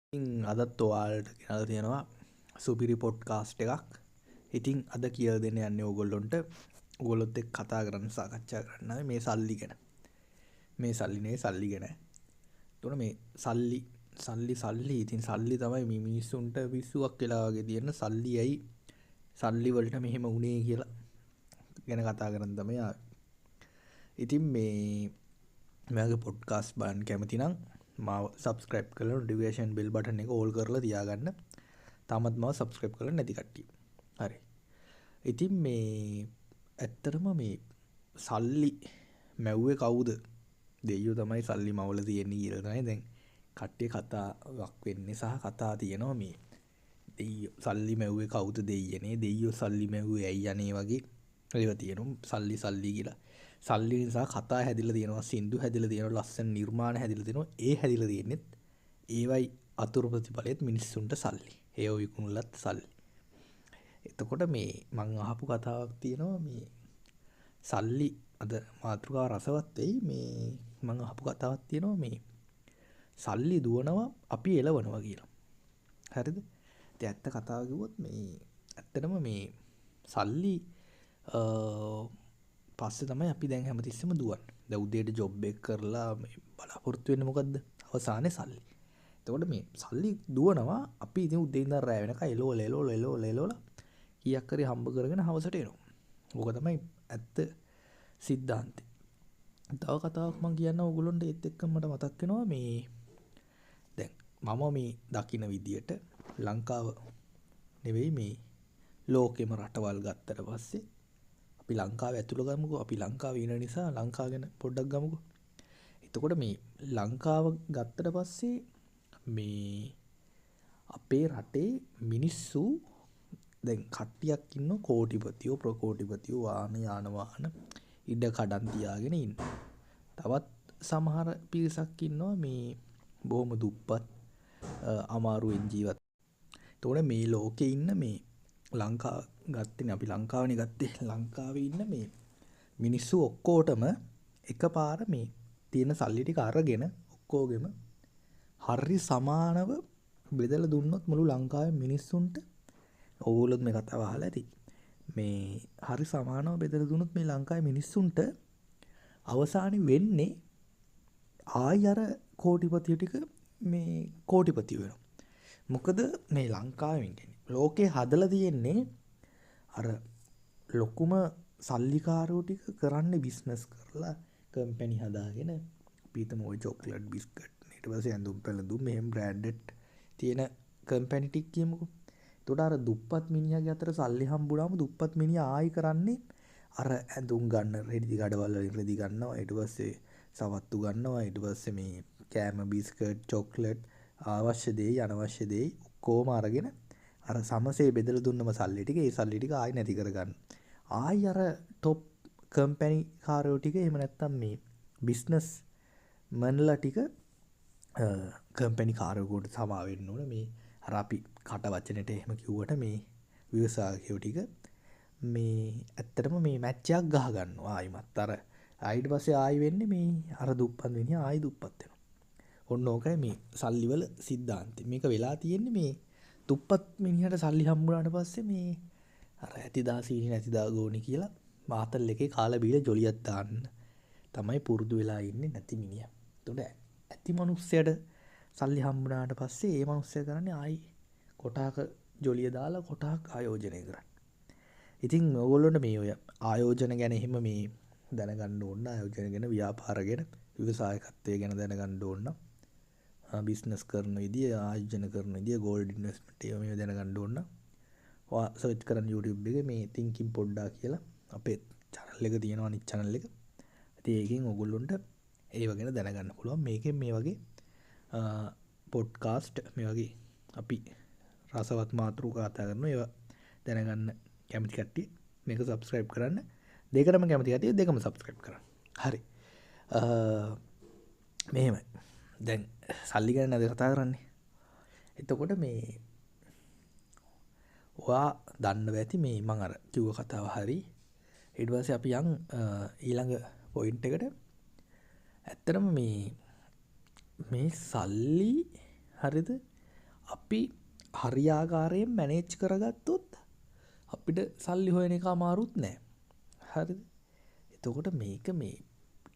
අදත් ඔයාලට ගෙනල්ලා තියෙනවා සුපිරි පොඩ්කාස්ට් එකක්. ඉතින් අද කියලා දෙන්න යන්නේ ඕගොල්ලොන්ට ඕගොල්ලොත් එක්ක කතා කරන්න සාකච්ඡා කරන්න මේ සල්ලි ගැන. මේ සල්ලි ගැන. එතකොට මේ සල්ලි ඉතින් සල්ලි තමයි මේ මිනිස්සුන්ට පිස්සුවක් වෙලා වගේ තියෙන සල්ලි ඇයි සල්ලි වලට මෙහෙම වුනේ කියලා ගැන කතා කරන්න තමයි ආවේ. ඉතින් මගේ පොඩ්කාස්ට් බලන්න කැමති නම් මාව සබස්ක්‍රයිබ් කරලා නොටිෆිකේෂන් බෙල් බටන් එක ඕල් කරලා තියාගන්න. තාමත් මාව සබස්ක්‍රයිබ් කරලා නැති කට්ටිය. හරි. ඉතින් ඇත්තටම මේ සල්ලි මැව්වේ කවුද? දෙයියෝ තමයි සල්ලි මවලා තියෙන්නේ කියලා තමයි දැන් කට්ටිය කතාවක් වෙන්නේ සහ කතා තියෙනවා මේ දෙයියෝ සල්ලි මැව්වේ කවුද දෙයියනේ දෙයියෝ සල්ලි මැව්වේ ඇයි යන්නේ වගේ ඒවා තියෙනවා සල්ලි කියලා. සල්ලි නිසා කතා හැදිලා තියෙනවා සින්දු හැදිලා තියෙනවා ලස්සන නිර්මාණ හැදිලා තියෙනවා ඒ හැදිලා තියෙන්නේ ඒවයි අතුරු ප්‍රතිඵලෙත් මිනිස්සුන්ට සල්ලි ඒව විකුණලත් සල්ලි. එතකොට මං අහපු කතාවක් තියෙනවා මේ සල්ලි අද මාතෘකාව රසවත් වෙයි මං අහපු කතාවක් තියෙනවා මේ සල්ලි දුවනවා අපි එලවනවා කියලා. හරිද? ඉතින් ඇත්ත කතාව කිව්වොත් ඇත්තටම සල්ලි පස්සේ තමයි අපි දැන් හැමතිස්සෙම දුවන්නේ. දැන් උදේට ජොබ් එක කරලා බලාපොරොත්තු වෙන්නේ මොකද්ද? අවසානයේ සල්ලි. එතකොට මේ සල්ලි දුවනවා අපි ඉතින් උදේ ඉඳන් රැ වෙනකන් එලෝලා කීයක් හරි හම්බ කරගෙන හවසට එනවා. ඕක තමයි ඇත්ත සිද්ධාන්තය. තව කතාවක් මම කියන්න ඕගොල්ලන්ට ඒත් එක්ක මට මතක් වෙනවා දැන් මම දකින විදියට ලංකාව නෙවෙයි ලෝකෙම රටවල් ගත්තට පස්සේ අපි ලංකාව ඇතුළ ගමුකෝ. අපි ලංකාවේ ඉන්න නිසා ලංකාව ගැන පොඩ්ඩක් ගමුකෝ. එතකොට ලංකාව ගත්තට පස්සේ අපේ රටේ මිනිස්සු දැන් කට්ටියක් ඉන්නවා කෝටිපතියෝ ප්‍රකෝටිපතියෝ යාන වාහන ඉඩ කඩන් තියාගෙන ඉන්න. තවත් සමහර පිරිසක් ඉන්නවා බොහොම දුප්පත් අමාරුවෙන් ජීවත්. එතකොට මේ ලෝකේ ඉන්න ලංකාව ගත්තනේ අපි ලංකාවනේ ගත්තේ. ලංකාවේ ඉන්න මිනිස්සු ඔක්කොටම එකපාර තියෙන සල්ලි ටික අරගෙන ඔක්කොගෙම හරි සමානව බෙදලා දුන්නොත් මුළු ලංකාවේ මිනිස්සුන්ට ඕගොල්ලොත් මේ කතාව අහලා ඇති. හරි සමානව බෙදලා දුන්නොත් මේ ලංකාවේ මිනිස්සුන්ට අවසානයේ වෙන්නේ ආයි අර කෝටිපතිය ටික කෝටිපතිය වෙනවා. මොකද මේ ලංකාවෙන් කියන්නේ ලෝකේ හදලා තියෙන්නේ අර ලොකුම සල්ලිකාරයෝ ටික කරන්නේ බිස්නස් කරලා කම්පැනි හදාගෙන පීතම ඔය චොක්ලට් බිස්කට් ඊට පස්සේ ඇඳුම් පැළඳුම් මෙහෙම බ්‍රෑන්ඩඩ් තියෙන කම්පැනි ටික කියමුකෝ. එතකොට අර දුප්පත් මිනිහාගේ අතර සල්ලි හම්බුනාම දුප්පත් මිනිහා ආයි කරන්නේ අර ඇඳුම් ගන්න රෙදි කඩවල වලින් රෙදි ගන්නවා ඊට පස්සේ සවත්තු ගන්නවා ඊට පස්සේ කෑම බිස්කට් චොක්ලට් අවශ්‍ය දේ අනවශ්‍ය දේ ඔක්කොම අරගෙන අර සමසේ බෙදලා දුන්නම සල්ලි ටික ඒ සල්ලි ටික ආයි නැති කරගන්න. ආයි අර টොප් කම්පැනි කාරයෝ ටික එහෙම නැත්තම් බිස්නස් මන්ලා ටික කම්පැනි කාරයෝට සමා වෙන්න ඕන අර අපි කට වචනෙට එහෙම කිව්වට ව්‍යවසායකයෝ ටික ඇත්තටම මැච් එකක් ගහ ගන්නවා ආයිමත් අර ඊට පස්සේ ආයි වෙන්නේ අර දුප්පත් මිනිහා ආයි දුප්පත් වෙනවා. ඔන්න ඕකයි සල්ලි වල සිද්ධාන්තය. මේක වෙලා තියෙන්නේ දුප්පත් මිනිහට සල්ලි හම්බුනාට පස්සේ අර ඇතිදා සීනි නැතිදා ගෝනි කියලා මාතල් එකේ කාලා බීලා ජොලියක් දාන්න තමයි පුරුදු වෙලා ඉන්නේ නැති මිනිහා. එතකොට ඇති මිනිස්සයාට සල්ලි හම්බුනාට පස්සේ ඒ මිනිස්සයා කරන්නේ ආයි කොටාක ජොලිය දාලා කොටාක් ආයෝජනය කරන්න. ඉතින් ඕගොල්ලොන්ට ඔය ආයෝජන ගැන එහෙම දැනගන්න ඕන. ආයෝජන ගැන ව්‍යාපාර ගැන ව්‍යවසායකත්වය ගැන දැනගන්න ඕන. බිස්නස් කරන විදිය ආයෝජන කරන විදිය ගෝල්ඩ් ඉන්වෙස්ට්මන්ට් ඒවා දැනගන්න ඕන. ඔයා සර්ච් කරන්න YouTube එකේ thinking podda කියලා අපේ channel එක තියෙනවා අනිත් channel එක. ඉතින් ඒකෙන් ඔයගොල්ලොන්ට ඒව ගැන දැනගන්න පුළුවන්. මේකෙන් මේ වගේ පොඩ්කාස්ට් මේ වගේ අපි රසවත් මාතෘකා කතා කරනවා. ඒවා දැනගන්න කැමති කට්ටිය මේක subscribe කරන්න. දෙකටම කැමති කට්ටිය දෙකම subscribe කරන්න. හරි. මෙහෙමයි. දැන් සල්ලි ගැන නේද කතා කරන්නේ. එතකොට ඔයා දන්නව ඇති මම අර කිව්ව කතාව හරි. ඊට පස්සේ අපි යන් ඊළඟ පොයින්ට් එකට. ඇත්තටම මේ සල්ලි හරිද අපි හරියාකාරයෙන් මැනේජ් කරගත්තොත් අපිට සල්ලි හොයන එක අමාරුත් නෑ. හරිද? එතකොට මේක මේ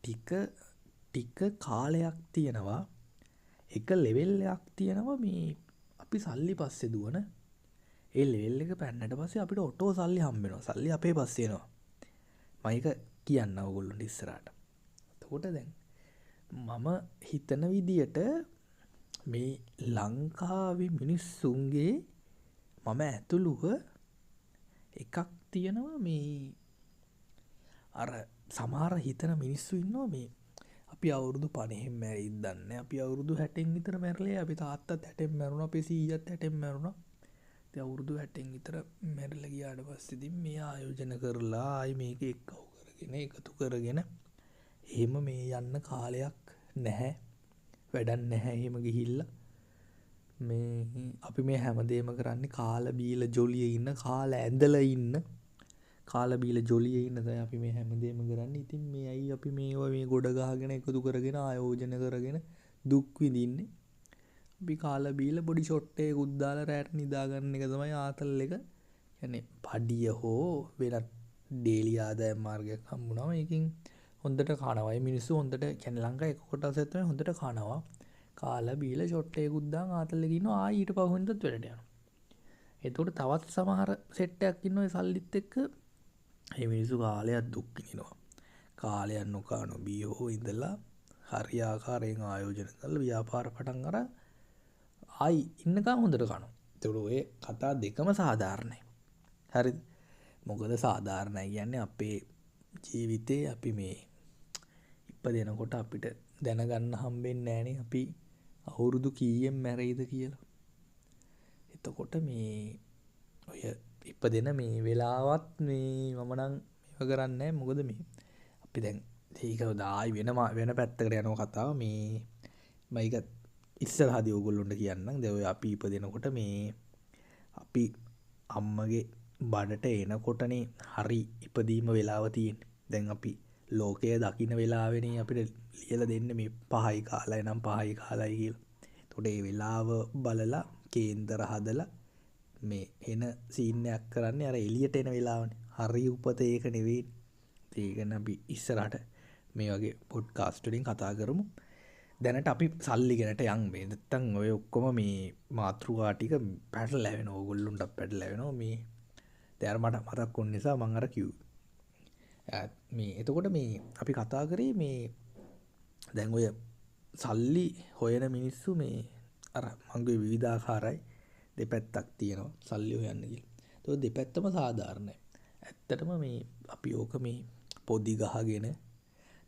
ටික කාලයක් තියෙනවා, එක ලෙවල් එකක් තියෙනවා මේ අපි සල්ලි පස්සේ දුවන. ඒ ලෙවල් එක පැන්නට පස්සේ අපිට ඔටෝ සල්ලි හම්බ වෙනවා. සල්ලි අපේ පස්සේ එනවා. මම ඒක කියන්න ඕගොල්ලන්ට ඉස්සරහට. එතකොට දැන් මම හිතන විදියට මේ ලංකාවේ මිනිස්සුන්ගේ මම ඇතුළුව එකක් තියෙනවා මේ අර සමහර හිතන මිනිස්සු ඉන්නවා මේ අපි අවුරුදු 50න් මැරිද්ද දන්නේ අපි අවුරුදු 60න් විතර මැරලා අපි තාත්තත් 60න් මැරුණා අපේ සීයාත් 60න් මැරුණා ඉතින් අවුරුදු 60න් විතර මැරිලා ගියාට පස්සේ ඉතින් මේ ආයෝජන කරලා ආයි මේක එක්කව කරගෙන එකතු කරගෙන එහෙම මේ යන්න කාලයක් නැහැ වැඩක් නැහැ එහෙම ගිහිල්ලා මේ අපි මේ හැමදේම කරන්නේ කාලා බීලා ජොලියේ ඉන්න කාලා ඇඳලා ඉන්න කාලා බීලා ජොලියේ ඉන්න තමයි අපි මේ හැමදේම කරන්නේ. ඉතින් මේ අයි අපි මේවා මේ ගොඩ ගහගෙන එකතු කරගෙන ආයෝජන කරගෙන දුක් විඳින්නේ. අපි කාලා බීලා බොඩි ෂොට් එකකුත් දාලා රැට නිදා ගන්න එක තමයි ආතල් එක. කියන්නේ පඩිය හෝ වෙනත් ඩේලි ආදායම් මාර්ගයක් හම්බුනම ඒකින් හොඳට කනවා. මේ මිනිස්සු හොඳට කියන්නේ ලංකාවේ එක කොටසක් තමයි හොඳට කනවා. කාලා බීලා ෂොට් එකකුත් දාන් ආතල් එකේ ඉන්නවා. ආයි ඊට පහුවෙන්දත් වැඩට යනවා. එතකොට තවත් සමහර සෙට් එකක් ඉන්නවා ඒ සල්ලිත් එක්ක මේ මිනිස්සු කාලයක් දුක් විඳිනවා. කාලයක් නොකා නොබී හෝ ඉඳලා හරි ආකාරයෙන් ආයෝජන කරලා ව්‍යාපාර පටන් අරන් ආයි ඉන්නකම් හොඳට කනවා. ඒතකොට ඔය කතා දෙකම සාධාරණයි. හරිද? මොකද සාධාරණයි කියන්නේ අපේ ජීවිතේ අපි මේ ඉපදෙනකොට අපිට දැනගන්න හම්බෙන්නේ නැහනේ අපි අවුරුදු කීයෙන් මැරෙයිද කියලා. එතකොට මේ ඔය ඉපදෙන මේ වෙලාවත් මේ මම නම් මේව කරන්නේ නැහැ. මොකද මේ අපි දැන් ඒක ආයි වෙන පැත්තකට යනවා කතාව. මේ මම ඒක ඉස්සරහදී ඕගොල්ලොන්ට කියන්නම්. දැන් ඔය අපි ඉපදෙනකොට මේ අපි අම්මගේ බඩට එනකොටනේ හරි ඉපදීම වෙලාව තියෙන්නේ. දැන් අපි ලෝකය දකින්න වෙලාවෙනේ අපිට ලියලා දෙන්නේ මේ 5යි කාලයි නම් 5යි කාලයි කියලා. එතකොට ඒ වෙලාව බලලා කේන්දර හදලා මේ එන සීන් එකක් කරන්නේ අර එළියට එන වෙලාවනේ. හරි උපත ඒක නෙවෙයි. ඒක නම් අපි ඉස්සරහට මේ වගේ පොඩ්කාස්ට් වලින් කතා කරමු. දැනට අපි සල්ලි ගැනට යන් මේ. නැත්තම් ඔය ඔක්කොම මේ මාතෘකා ටික පැටලලා වෙනවා. ඕගොල්ලොන්ට පැටලලා වෙනවා මේ. දැන් මට මතක් වුණ නිසා මම අර කිව්වා. මේ එතකොට මේ අපි කතා කරේ මේ දැන් ඔය සල්ලි හොයන මිනිස්සු මේ අර මංගේ විවිධාකාරයි දෙපැත්තක් තියෙනවා සල්ලි හොයන්න කියලා. ඒක දෙපැත්තම සාධාරණයි. ඇත්තටම මේ අපි ඕක මේ පොඩි ගහගෙන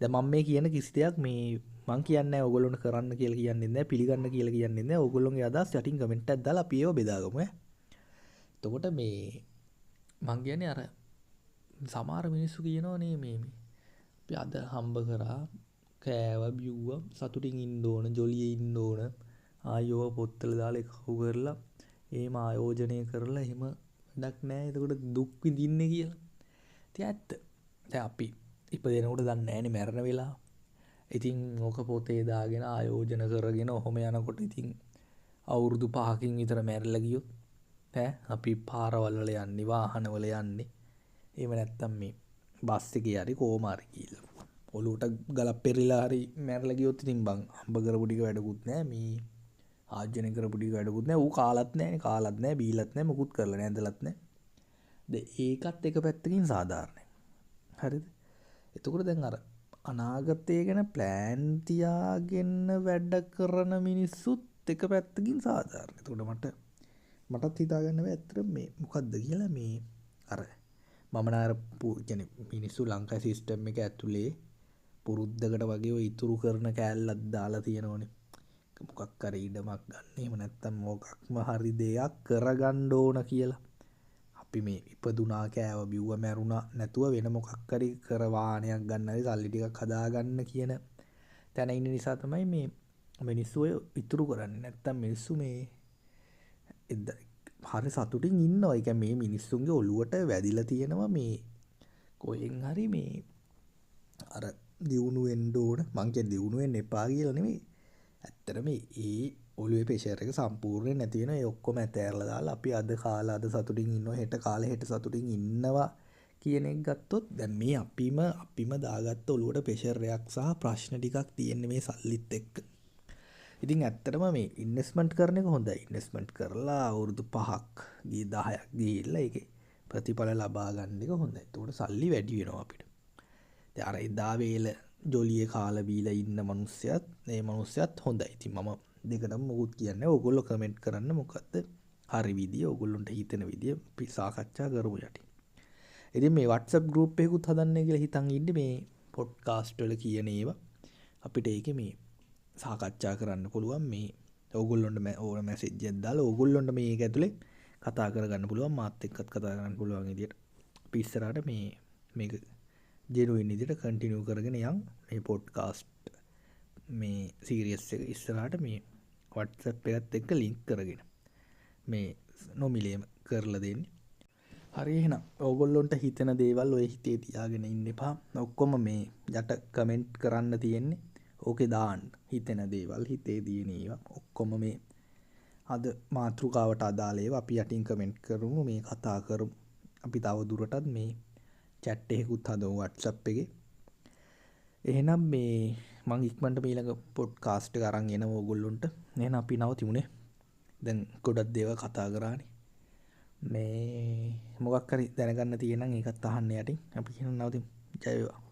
දැන් මම මේ කියන කිසි දෙයක් මේ මං කියන්නේ නැහැ ඕගොල්ලොන්ට කරන්න කියලා කියන්නේ නැහැ පිළිගන්න කියලා කියන්නේ නැහැ. ඕගොල්ලොන්ගේ අදහස් යටින් කමෙන්ට් එකක් දාලා අපි ඒව බෙදාගමු ඈ. එතකොට මේ මං කියන්නේ අර සමහර මිනිස්සු කියනවනේ මේ අපි අද හම්බ කරා කෑවා බිව්වා සතුටින් ඉන්න ඕන ජොලියේ ඉන්න ඕන ආයෝව පොත්තල දාලා එකහුව කරලා එහෙම ආයෝජනය කරලා එහෙම වැඩක් නැහැ. එතකොට දුක් විඳින්නේ කියලා. ඉතින් ඇත්ත. දැන් අපි ඉපදෙනකොට දන්නේ නැහැනේ මැරෙන වෙලාව. ඉතින් ඕක පොතේ දාගෙන ආයෝජන කරගෙන ඔහොම යනකොට ඉතින් අවුරුදු 5කින් විතර මැරිලා ගියොත් ඈ අපි පාරවල් වල යන්නේ වාහන වල යන්නේ. එහෙම නැත්තම් මේ බස් එකේ හරි කොහොම හරි කියලා. ඔලුවට ගලක් පෙරිලා හරි මැරලා ගියොත් ඉතින් බං හම්බ කරපු ටික වැඩකුත් නැහැ මේ ආජ්ජන කරපු ටික වැඩකුත් නැහැ. ඌ කාලත් නැහැ බීලත් නැහැ මොකුත් කරලා නැහැ ඇඳලත් නැහැ. ඒකත් එක පැත්තකින් සාධාරණයි. හරිද? එතකොට දැන් අර අනාගතය ගැන ප්ලෑන් තියාගෙන වැඩ කරන මිනිස්සුත් එක පැත්තකින් සාධාරණයි. එතකොට මටත් හිතාගන්න බෑ ඇත්තට මේ මොකද්ද කියලා මේ අර මම නාර කියන්නේ මිනිස්සු ලංකාවේ සිස්ටම් එක ඇතුලේ පුරුද්දකට වගේ ඔය ඉතුරු කරන කෑල්ලක් දාලා තියෙනවනේ. මොකක් හරි ඉඩමක් ගන්න. එහෙම නැත්තම් මොකක්ම හරි දෙයක් කරගන්න ඕන කියලා. අපි මේ ඉපදුනා කෑව බිව්ව මැරුණා නැතුව වෙන මොකක් හරි කර වාහනයක් ගන්න හරි සල්ලි ටිකක් හදාගන්න කියන තැන ඉන්න නිසා තමයි මේ මිනිස්සු ඔය ඉතුරු කරන්නේ. නැත්තම් මිනිස්සු මේ හරි සතුටින් ඉන්නවා. ඒ කියන්නේ මේ මිනිස්සුන්ගේ ඔළුවට වැදිලා තියෙනවා මේ කොහෙන් හරි මේ අර දියුණු වෙන්න ඕන. මං කියන්නේ දියුණු වෙන්න එපා කියලා නෙමෙයි. ඇත්තටම ඔළුවේ ප්‍රෙෂර් එක සම්පූර්ණයෙන් නැති වෙනවා. ඒ ඔක්කොම ඇතෑරලා දාලා අපි අද කාලා අද සතුටින් ඉන්නවා, හෙට කාලේ හෙට සතුටින් ඉන්නවා කියන එක ගත්තොත් දැන් මේ අපිම දාගත්ත ඔළුවට ප්‍රෙෂර් එකක් සහ ප්‍රශ්න ටිකක් තියෙන්නේ මේ සල්ලිත් එක්ක. ඉතින් ඇත්තටම මේ ඉන්වෙස්ට්මන්ට් කරන එක හොඳයි. ඉන්වෙස්ට්මන්ට් කරලා අවුරුදු 5ක් 10ක් ගිහිල්ලා ඒකේ ප්‍රතිඵල ලබා ගන්න එක හොඳයි. එතකොට සල්ලි වැඩි වෙනවා අපිට. දැන් අර එදා වේල ජොලියේ කාලා බීලා ඉන්න මිනිස්සයත් හොඳයි. ඉතින් මම දෙකටම මොකුත් කියන්නේ. ඕගොල්ලෝ කමෙන්ට් කරන්න මොකද්ද හරි විදිය, ඕගොල්ලන්ට හිතෙන විදිය අපි සාකච්ඡා කරමු යටි. ඉතින් මේ WhatsApp group එකකුත් හදන්න කියලා හිතන් ඉන්නේ මේ පොඩ්කාස්ට් වල කියන ඒවා අපිට ඒකේ මේ සාකච්ඡා කරන්න පුළුවන්. මේ ඕගොල්ලොන්ට ඕන මැසේජ් එකක් දාලා ඕගොල්ලොන්ට මේක ඇතුලේ කතා කරගන්න පුළුවන්. මාත් එක්කත් කතා කරන්න පුළුවන් විදියට අපි ඉස්සරහට මේක ජෙනුයින් විදියට කන්ටිනියු කරගෙන යන් මේ පොඩ්කාස්ට් මේ සීරියස් එක ඉස්සරහට මේ WhatsApp එකත් එක්ක ලින්ක් කරගෙන මේ නොමිලේම කරලා දෙන්නේ. හරි එහෙනම් ඕගොල්ලොන්ට හිතෙන දේවල් ඔය හිතේ තියාගෙන ඉන්න එපා. ඔක්කොම මේ යට කමෙන්ට් කරන්න තියෙන්නේ. ඕකේ දාන්න හිතෙන දේවල්, හිතේ තියෙන ඒවා ඔක්කොම මේ අද මාතෘකාවට අදාළ ඒවා අපි යටින් කමෙන්ට් කරමු, මේ කතා කරමු. අපි තව දුරටත් මේ chat එකකුත් හදමු WhatsApp එකේ. එහෙනම් මේ මං ඉක්මනට ඊළඟ පොඩ්කාස්ට් එක අරන් එනවා ඕගොල්ලොන්ට. එහෙනම් අපි නවතිමුනේ. දැන් ගොඩක් දේවල් කතා කරානේ. මේ මොකක් හරි දැනගන්න තියෙනම් ඒකත් අහන්න යටින්. අපි එහෙනම් නවතිමු. ජය වේවා.